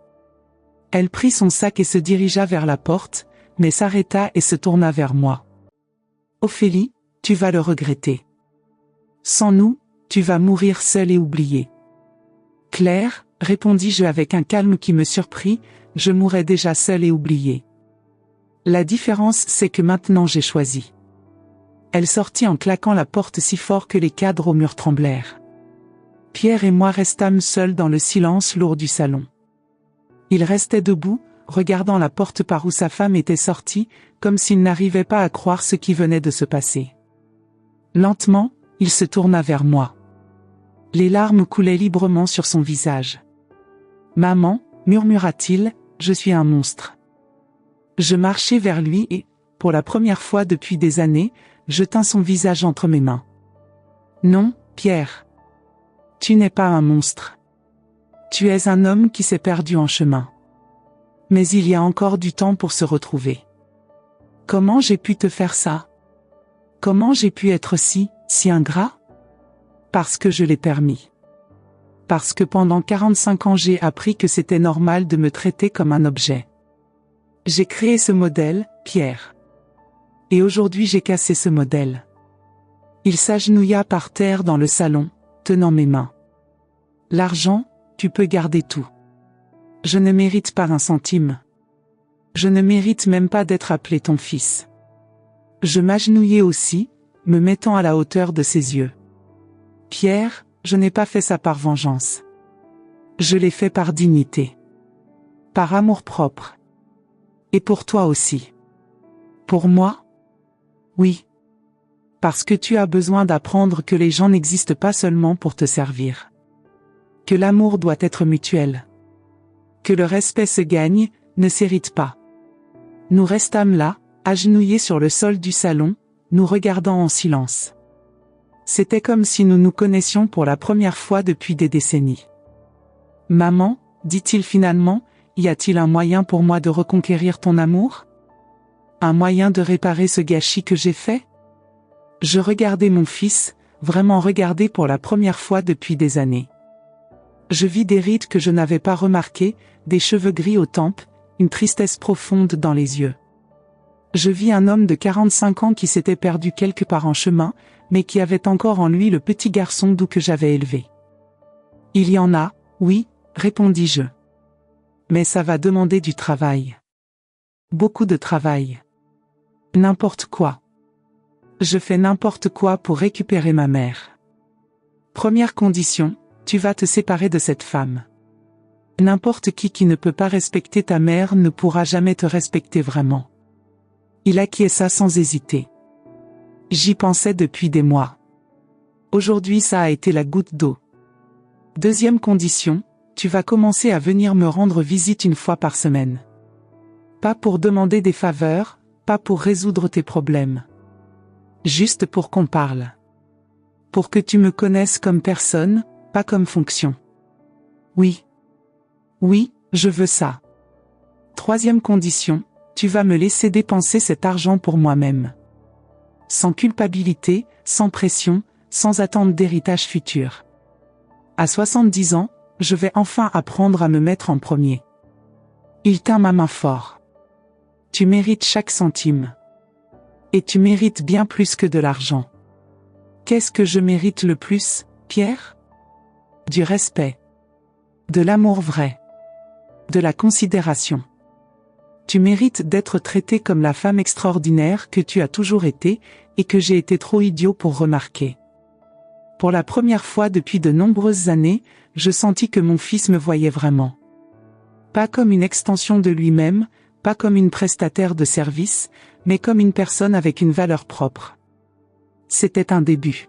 Elle prit son sac et se dirigea vers la porte, mais s'arrêta et se tourna vers moi. Ophélie, tu vas le regretter. Sans nous, tu vas mourir seule et oubliée. Claire, répondis-je avec un calme qui me surprit, je mourrais déjà seule et oubliée. La différence c'est que maintenant j'ai choisi. Elle sortit en claquant la porte si fort que les cadres au mur tremblèrent. Pierre et moi restâmes seuls dans le silence lourd du salon. Il restait debout, regardant la porte par où sa femme était sortie, comme s'il n'arrivait pas à croire ce qui venait de se passer. Lentement, il se tourna vers moi. Les larmes coulaient librement sur son visage. « Maman, murmura-t-il, je suis un monstre. » Je marchai vers lui et, pour la première fois depuis des années, je tins son visage entre mes mains. « Non, Pierre. Tu n'es pas un monstre. Tu es un homme qui s'est perdu en chemin. Mais il y a encore du temps pour se retrouver. Comment j'ai pu te faire ça? Comment j'ai pu être si ingrat? Parce que je l'ai permis. Parce que pendant 45 ans j'ai appris que c'était normal de me traiter comme un objet. J'ai créé ce modèle, Pierre. Et aujourd'hui j'ai cassé ce modèle. » Il s'agenouilla par terre dans le salon, tenant mes mains. « L'argent, tu peux garder tout. Je ne mérite pas un centime. Je ne mérite même pas d'être appelé ton fils. » Je m'agenouillai aussi, me mettant à la hauteur de ses yeux. « Pierre, je n'ai pas fait ça par vengeance. Je l'ai fait par dignité. Par amour-propre. Et pour toi aussi. » « Pour moi? Oui. Parce que tu as besoin d'apprendre que les gens n'existent pas seulement pour te servir. Que l'amour doit être mutuel. Que le respect se gagne, ne s'hérite pas. » Nous restâmes là, agenouillés sur le sol du salon, nous regardant en silence. C'était comme si nous nous connaissions pour la première fois depuis des décennies. « Maman, dit-il finalement, y a-t-il un moyen pour moi de reconquérir ton amour? Un moyen de réparer ce gâchis que j'ai fait? » Je regardais mon fils, vraiment regardé pour la première fois depuis des années. Je vis des rides que je n'avais pas remarquées, des cheveux gris aux tempes, une tristesse profonde dans les yeux. Je vis un homme de 45 ans qui s'était perdu quelque part en chemin, mais qui avait encore en lui le petit garçon doux que j'avais élevé. « Il y en a, oui, répondis-je. Mais ça va demander du travail. Beaucoup de travail. N'importe quoi. Je fais n'importe quoi pour récupérer ma mère. Première condition, tu vas te séparer de cette femme. N'importe qui ne peut pas respecter ta mère ne pourra jamais te respecter vraiment. » Il acquiesça sans hésiter. J'y pensais depuis des mois. Aujourd'hui ça a été la goutte d'eau. Deuxième condition, tu vas commencer à venir me rendre visite une fois par semaine. Pas pour demander des faveurs, pas pour résoudre tes problèmes. Juste pour qu'on parle. Pour que tu me connaisses comme personne, pas comme fonction. Oui. Oui, je veux ça. Troisième condition, tu vas me laisser dépenser cet argent pour moi-même. Sans culpabilité, sans pression, sans attente d'héritage futur. À 70 ans, je vais enfin apprendre à me mettre en premier. Il tint ma main fort. Tu mérites chaque centime. Et tu mérites bien plus que de l'argent. Qu'est-ce que je mérite le plus, Pierre? Du respect. De l'amour vrai. De la considération. Tu mérites d'être traité comme la femme extraordinaire que tu as toujours été, et que j'ai été trop idiot pour remarquer. Pour la première fois depuis de nombreuses années, je sentis que mon fils me voyait vraiment. Pas comme une extension de lui-même, pas comme une prestataire de service, mais comme une personne avec une valeur propre. C'était un début.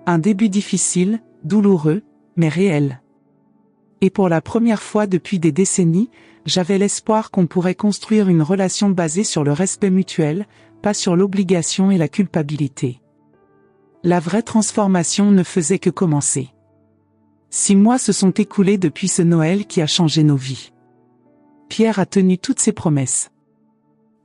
Un début difficile, douloureux, mais réel. Et pour la première fois depuis des décennies, j'avais l'espoir qu'on pourrait construire une relation basée sur le respect mutuel, pas sur l'obligation et la culpabilité. La vraie transformation ne faisait que commencer. 6 mois se sont écoulés depuis ce Noël qui a changé nos vies. Pierre a tenu toutes ses promesses.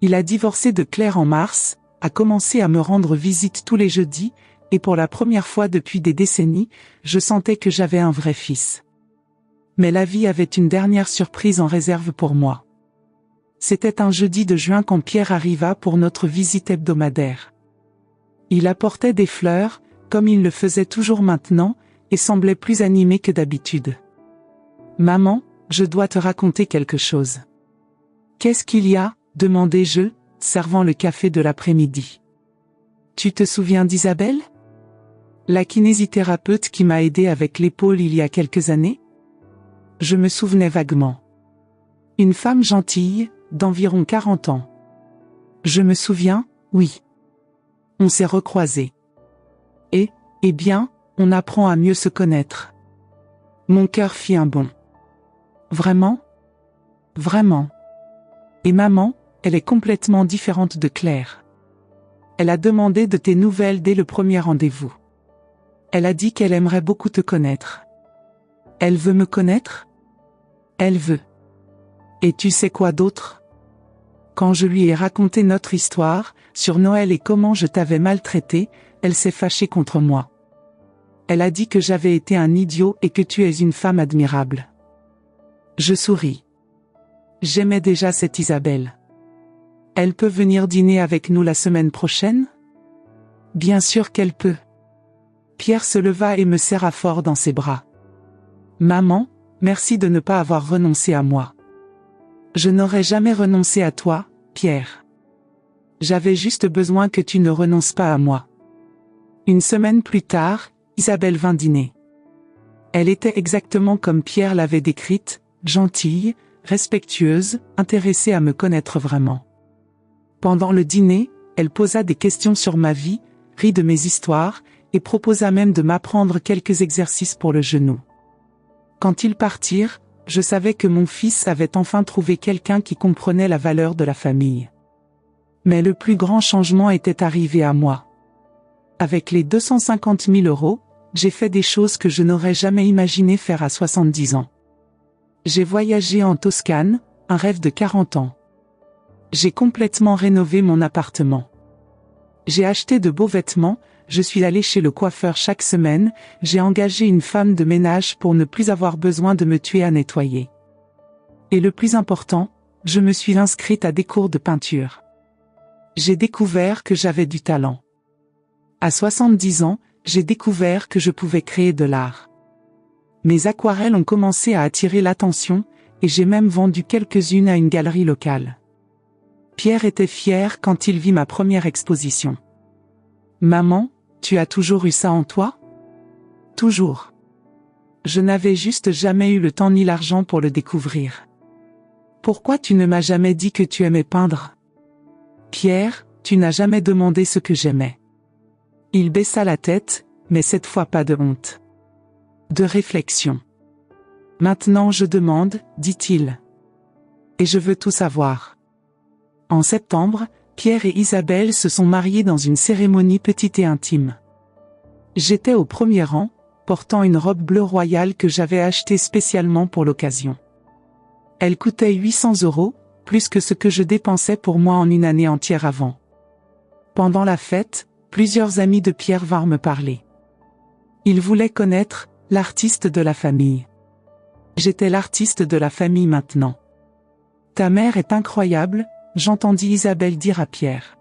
Il a divorcé de Claire en mars, a commencé à me rendre visite tous les jeudis, et pour la première fois depuis des décennies, je sentais que j'avais un vrai fils. Mais la vie avait une dernière surprise en réserve pour moi. C'était un jeudi de juin quand Pierre arriva pour notre visite hebdomadaire. Il apportait des fleurs, comme il le faisait toujours maintenant, et semblait plus animé que d'habitude. Maman, je dois te raconter quelque chose. Qu'est-ce qu'il y a? Demandai-je, servant le café de l'après-midi. Tu te souviens d'Isabelle? La kinésithérapeute qui m'a aidé avec l'épaule il y a quelques années? Je me souvenais vaguement. Une femme gentille, d'environ 40 ans. Je me souviens, oui. On s'est recroisés. Eh bien, on apprend à mieux se connaître. Mon cœur fit un bond. Vraiment? Vraiment. Et maman, elle est complètement différente de Claire. Elle a demandé de tes nouvelles dès le premier rendez-vous. Elle a dit qu'elle aimerait beaucoup te connaître. Elle veut me connaître? Elle veut. Et tu sais quoi d'autre? Quand je lui ai raconté notre histoire, sur Noël et comment je t'avais maltraité, elle s'est fâchée contre moi. Elle a dit que j'avais été un idiot et que tu es une femme admirable. Je souris. J'aimais déjà cette Isabelle. Elle peut venir dîner avec nous la semaine prochaine? Bien sûr qu'elle peut. Pierre se leva et me serra fort dans ses bras. Maman, merci de ne pas avoir renoncé à moi. Je n'aurais jamais renoncé à toi, Pierre. J'avais juste besoin que tu ne renonces pas à moi. Une semaine plus tard, Isabelle vint dîner. Elle était exactement comme Pierre l'avait décrite, gentille, respectueuse, intéressée à me connaître vraiment. Pendant le dîner, elle posa des questions sur ma vie, rit de mes histoires, et proposa même de m'apprendre quelques exercices pour le genou. Quand ils partirent, je savais que mon fils avait enfin trouvé quelqu'un qui comprenait la valeur de la famille. Mais le plus grand changement était arrivé à moi. Avec les 250 000 €, j'ai fait des choses que je n'aurais jamais imaginé faire à 70 ans. J'ai voyagé en Toscane, un rêve de 40 ans. J'ai complètement rénové mon appartement. J'ai acheté de beaux vêtements, je suis allé chez le coiffeur chaque semaine, j'ai engagé une femme de ménage pour ne plus avoir besoin de me tuer à nettoyer. Et le plus important, je me suis inscrite à des cours de peinture. J'ai découvert que j'avais du talent. À 70 ans, j'ai découvert que je pouvais créer de l'art. Mes aquarelles ont commencé à attirer l'attention, et j'ai même vendu quelques-unes à une galerie locale. Pierre était fier quand il vit ma première exposition. Maman, tu as toujours eu ça en toi? Toujours. Je n'avais juste jamais eu le temps ni l'argent pour le découvrir. Pourquoi tu ne m'as jamais dit que tu aimais peindre? Pierre, tu n'as jamais demandé ce que j'aimais. Il baissa la tête, mais cette fois pas de honte. De réflexion. Maintenant je demande, dit-il. Et je veux tout savoir. En septembre, Pierre et Isabelle se sont mariés dans une cérémonie petite et intime. J'étais au premier rang, portant une robe bleue royale que j'avais achetée spécialement pour l'occasion. Elle coûtait 800 €, plus que ce que je dépensais pour moi en une année entière avant. Pendant la fête, plusieurs amis de Pierre vinrent me parler. Ils voulaient connaître l'artiste de la famille. J'étais l'artiste de la famille maintenant. Ta mère est incroyable, j'entendis Isabelle dire à Pierre.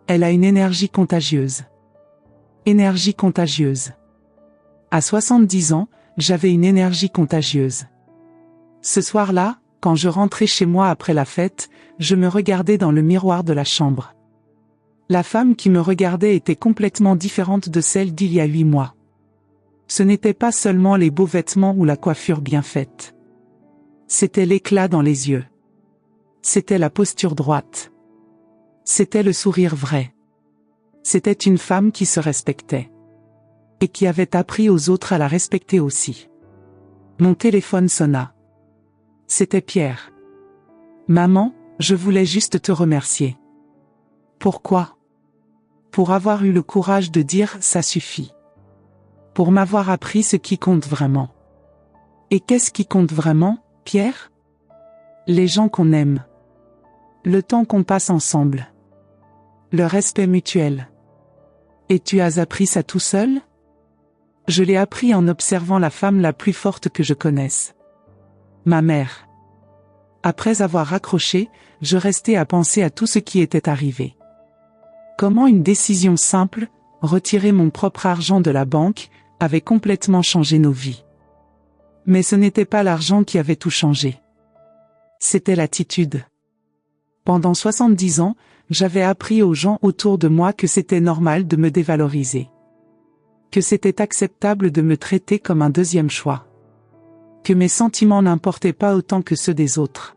Elle a une énergie contagieuse. Énergie contagieuse. À 70 ans, j'avais une énergie contagieuse. Ce soir-là, quand je rentrais chez moi après la fête, je me regardais dans le miroir de la chambre. La femme qui me regardait était complètement différente de celle d'il y a 8 mois. Ce n'était pas seulement les beaux vêtements ou la coiffure bien faite. C'était l'éclat dans les yeux. C'était la posture droite. C'était le sourire vrai. C'était une femme qui se respectait. Et qui avait appris aux autres à la respecter aussi. Mon téléphone sonna. C'était Pierre. Maman, je voulais juste te remercier. Pourquoi? Pour avoir eu le courage de dire « ça suffit ». Pour m'avoir appris ce qui compte vraiment. Et qu'est-ce qui compte vraiment, Pierre? Les gens qu'on aime. Le temps qu'on passe ensemble. Le respect mutuel. Et tu as appris ça tout seul? Je l'ai appris en observant la femme la plus forte que je connaisse. Ma mère. Après avoir raccroché, je restais à penser à tout ce qui était arrivé. Comment une décision simple, retirer mon propre argent de la banque, avait complètement changé nos vies. Mais ce n'était pas l'argent qui avait tout changé. C'était l'attitude. Pendant 70 ans, j'avais appris aux gens autour de moi que c'était normal de me dévaloriser. Que c'était acceptable de me traiter comme un deuxième choix. Que mes sentiments n'importaient pas autant que ceux des autres.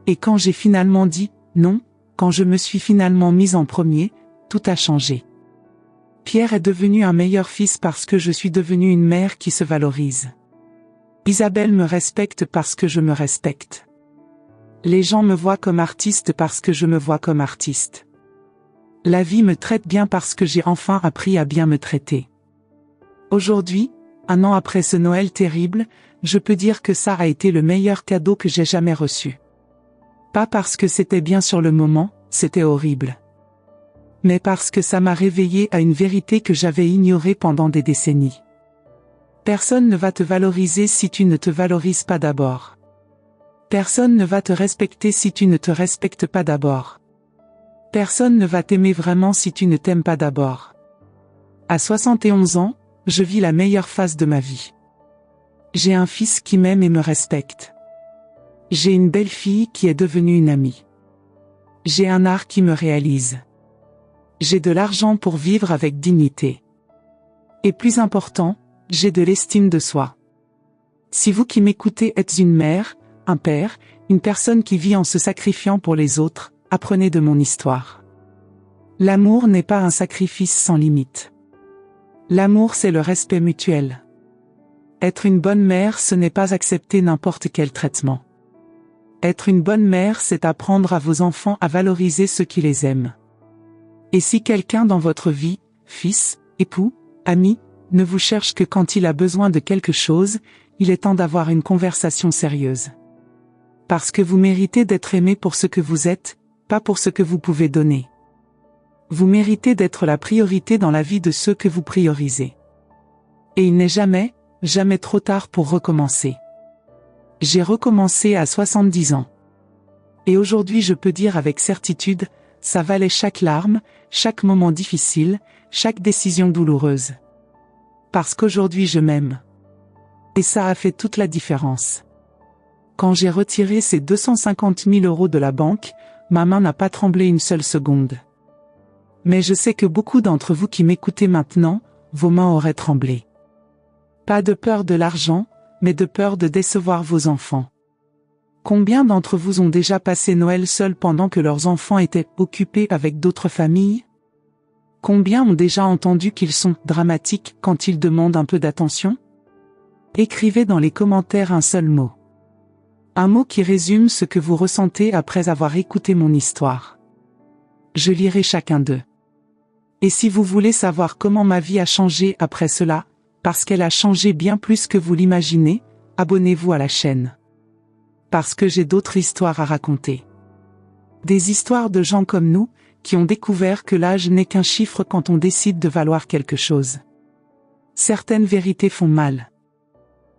Et quand j'ai finalement dit non, quand je me suis finalement mise en premier, tout a changé. Pierre est devenu un meilleur fils parce que je suis devenue une mère qui se valorise. Isabelle me respecte parce que je me respecte. Les gens me voient comme artiste parce que je me vois comme artiste. La vie me traite bien parce que j'ai enfin appris à bien me traiter. Aujourd'hui, 1 an après ce Noël terrible, je peux dire que ça a été le meilleur cadeau que j'ai jamais reçu. Pas parce que c'était bien sur le moment, c'était horrible. Mais parce que ça m'a réveillé à une vérité que j'avais ignorée pendant des décennies. Personne ne va te valoriser si tu ne te valorises pas d'abord. Personne ne va te respecter si tu ne te respectes pas d'abord. Personne ne va t'aimer vraiment si tu ne t'aimes pas d'abord. À 71 ans, je vis la meilleure phase de ma vie. J'ai un fils qui m'aime et me respecte. J'ai une belle-fille qui est devenue une amie. J'ai un art qui me réalise. J'ai de l'argent pour vivre avec dignité. Et plus important, j'ai de l'estime de soi. Si vous qui m'écoutez êtes une mère, un père, une personne qui vit en se sacrifiant pour les autres, apprenez de mon histoire. L'amour n'est pas un sacrifice sans limite. L'amour, c'est le respect mutuel. Être une bonne mère, ce n'est pas accepter n'importe quel traitement. Être une bonne mère, c'est apprendre à vos enfants à valoriser ceux qui les aiment. Et si quelqu'un dans votre vie, fils, époux, ami, ne vous cherche que quand il a besoin de quelque chose, il est temps d'avoir une conversation sérieuse. Parce que vous méritez d'être aimé pour ce que vous êtes, pas pour ce que vous pouvez donner. Vous méritez d'être la priorité dans la vie de ceux que vous priorisez. Et il n'est jamais, jamais trop tard pour recommencer. J'ai recommencé à 70 ans. Et aujourd'hui je peux dire avec certitude, ça valait chaque larme, chaque moment difficile, chaque décision douloureuse. Parce qu'aujourd'hui je m'aime. Et ça a fait toute la différence. Quand j'ai retiré ces 250 000 € de la banque, ma main n'a pas tremblé une seule seconde. Mais je sais que beaucoup d'entre vous qui m'écoutez maintenant, vos mains auraient tremblé. Pas de peur de l'argent, mais de peur de décevoir vos enfants. Combien d'entre vous ont déjà passé Noël seuls pendant que leurs enfants étaient occupés avec d'autres familles? Combien ont déjà entendu qu'ils sont dramatiques quand ils demandent un peu d'attention? Écrivez dans les commentaires un seul mot. Un mot qui résume ce que vous ressentez après avoir écouté mon histoire. Je lirai chacun d'eux. Et si vous voulez savoir comment ma vie a changé après cela, parce qu'elle a changé bien plus que vous l'imaginez, abonnez-vous à la chaîne. Parce que j'ai d'autres histoires à raconter. Des histoires de gens comme nous, qui ont découvert que l'âge n'est qu'un chiffre quand on décide de valoir quelque chose. Certaines vérités font mal.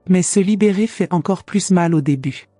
Mais se libérer fait encore plus mal au début.